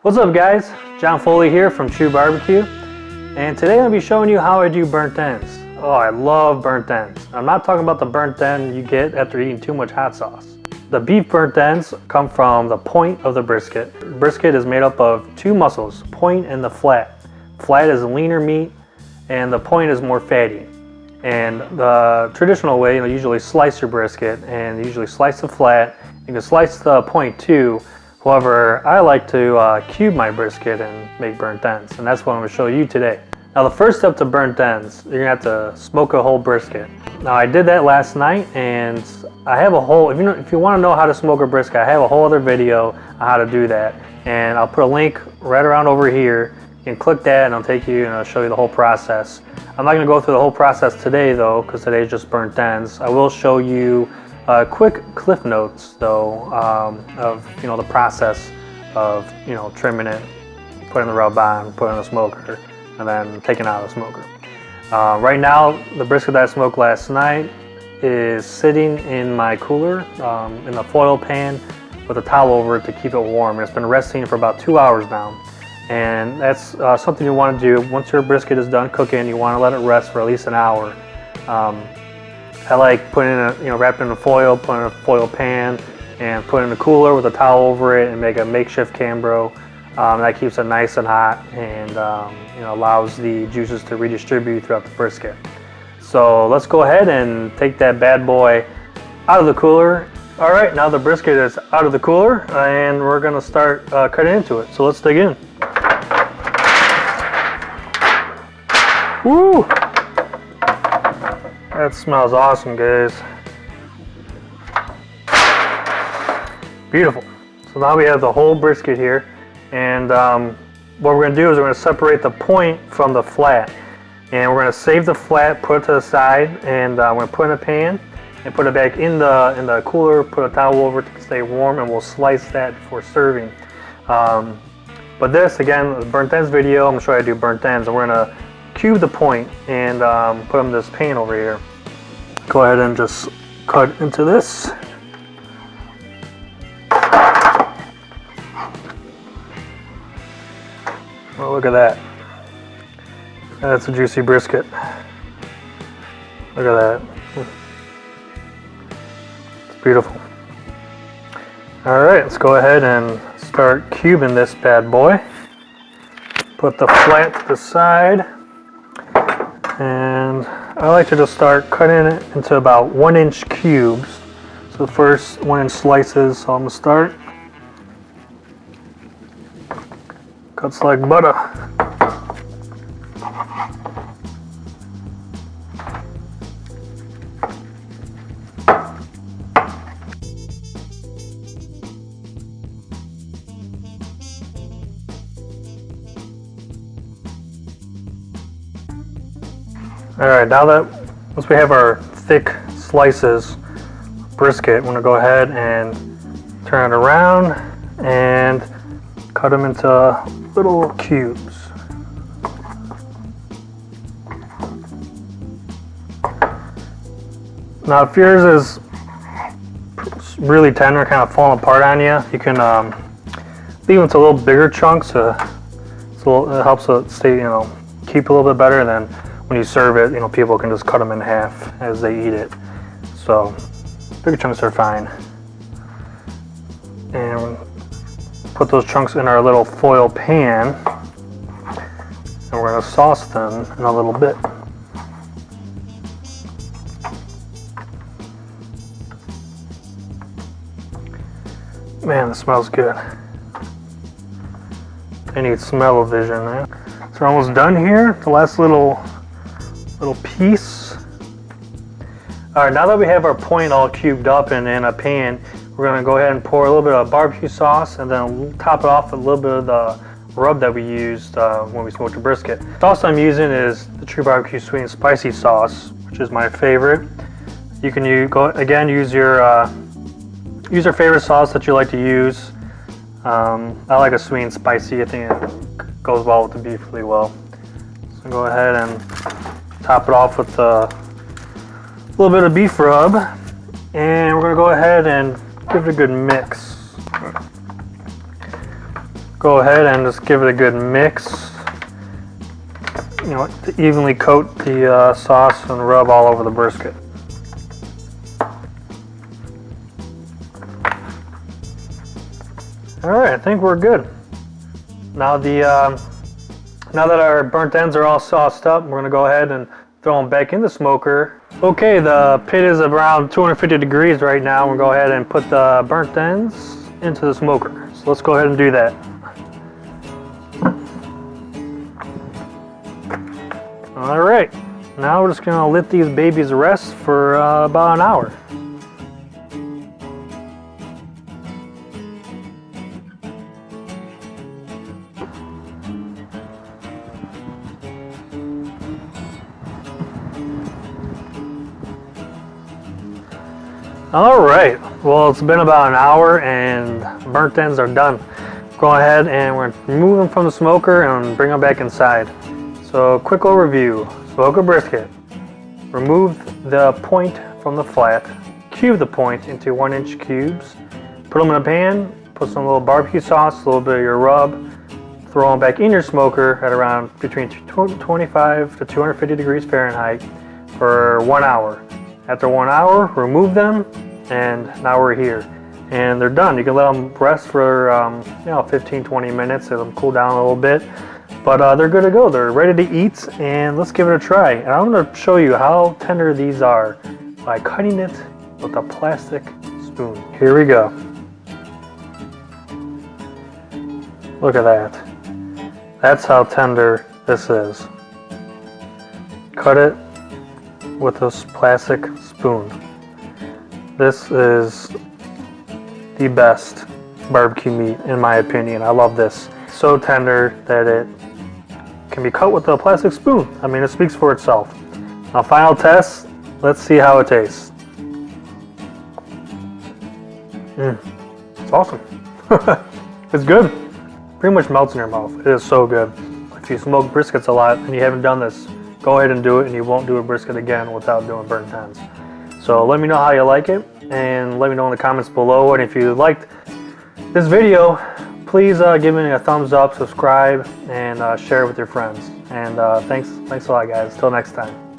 What's up guys? John Foley here from TruBBQ, and today I'm going to be showing you how I do burnt ends. Oh, I love burnt ends. I'm not talking about the burnt end you get after eating too much hot sauce. The beef burnt ends come from the point of the brisket. Brisket is made up of two muscles, point and the flat. Flat is leaner meat and the point is more fatty. And the traditional way, you usually slice your brisket and usually slice the flat. You can slice the point too. However, I like to cube my brisket and make burnt ends, and that's what I'm going to show you today. Now the first step to burnt ends, you're going to have to smoke a whole brisket. Now I did that last night, and I have a whole, if you want to know how to smoke a brisket, I have a whole other video on how to do that. And I'll put a link right around over here. You can click that and I'll take you and I'll show you the whole process. I'm not going to go through the whole process today though, because today is just burnt ends. I will show you quick cliff notes though of the process of trimming it, putting the rub on, putting the smoker, and then taking out the smoker. Right now the brisket that I smoked last night is sitting in my cooler in the foil pan with a towel over it to keep it warm. It's been resting for about 2 hours now, and that's something you want to do. Once your brisket is done cooking, you want to let it rest for at least an hour. I like putting it, wrapping in foil, putting in a foil pan, and putting in a cooler with a towel over it, and make a makeshift Cambro. That keeps it nice and hot, and allows the juices to redistribute throughout the brisket. So let's go ahead and take that bad boy out of the cooler. All right, now the brisket is out of the cooler, and we're gonna start cutting into it. So let's dig in. Woo! That smells awesome, guys. Beautiful. So now we have the whole brisket here, and what we're going to do is we're going to separate the point from the flat, and we're going to save the flat, put it to the side, and we're going to put it in a pan and put it back in the cooler. Put a towel over it to stay warm, and we'll slice that before serving. But this, again, the burnt ends video, I'm going to show you how to do burnt ends, and we're going to cube the point and put them in this pan over here. Go ahead and just cut into this. Oh, look at that. That's a juicy brisket. Look at that. It's beautiful. Alright, let's go ahead and start cubing this bad boy. Put the flat to the side. And I like to just start cutting it into about 1-inch cubes. So the first 1-inch slices, so I'm going to start. Cuts like butter. Alright, now that once we have our thick slices brisket, I'm going to go ahead and turn it around and cut them into little cubes. Now if yours is really tender, kind of falling apart on you, you can leave them to a little bigger chunks. So it helps it stay, keep a little bit better, and then when you serve it, people can just cut them in half as they eat it. So bigger chunks are fine. And put those chunks in our little foil pan, and we're going to sauce them in a little bit. Man, this smells good. I need smell-o-vision, man. So we're almost done here. The last little piece. All right, now that we have our point all cubed up and in a pan, we're going to go ahead and pour a little bit of barbecue sauce, and then top it off with a little bit of the rub that we used when we smoked the brisket. The sauce I'm using is the TruBBQ sweet and spicy sauce, which is my favorite. You can use your favorite sauce that you like to use. I like a sweet and spicy. I think it goes well with the beef really well. So go ahead and top it off with a little bit of beef rub, and we're going to go ahead and give it a good mix. go ahead and just give it a good mix. You know, to evenly coat the sauce and rub all over the brisket. All right, I think we're good. Now now that our burnt ends are all sauced up, we're gonna go ahead and throw them back in the smoker. Okay, the pit is around 250 degrees right now. We'll go ahead and put the burnt ends into the smoker. So let's go ahead and do that. All right, now we're just gonna let these babies rest for about an hour. All right, well, it's been about an hour and burnt ends are done. Go ahead and we're gonna remove them from the smoker and bring them back inside. So, quick overview: smoke a brisket, remove the point from the flat, cube the point into 1-inch cubes, put them in a pan, put some little barbecue sauce, a little bit of your rub, throw them back in your smoker at around between 25 to 250 degrees Fahrenheit for 1 hour. After 1 hour, remove them, and now we're here. And they're done. You can let them rest for 15-20 minutes, let them cool down a little bit. But they're good to go. They're ready to eat, and let's give it a try. And I'm going to show you how tender these are by cutting it with a plastic spoon. Here we go. Look at that. That's how tender this is. Cut it with this plastic spoon. This is the best barbecue meat in my opinion. I love this. So tender that it can be cut with a plastic spoon. I mean, it speaks for itself. Now, final test. Let's see how it tastes. It's awesome. It's good. Pretty much melts in your mouth. It is so good. If you smoke briskets a lot and you haven't done this, go ahead and do it, and you won't do a brisket again without doing burnt ends. So let me know how you like it, and let me know in the comments below. And if you liked this video, please give me a thumbs up, subscribe, and share it with your friends. And thanks a lot, guys. Till next time.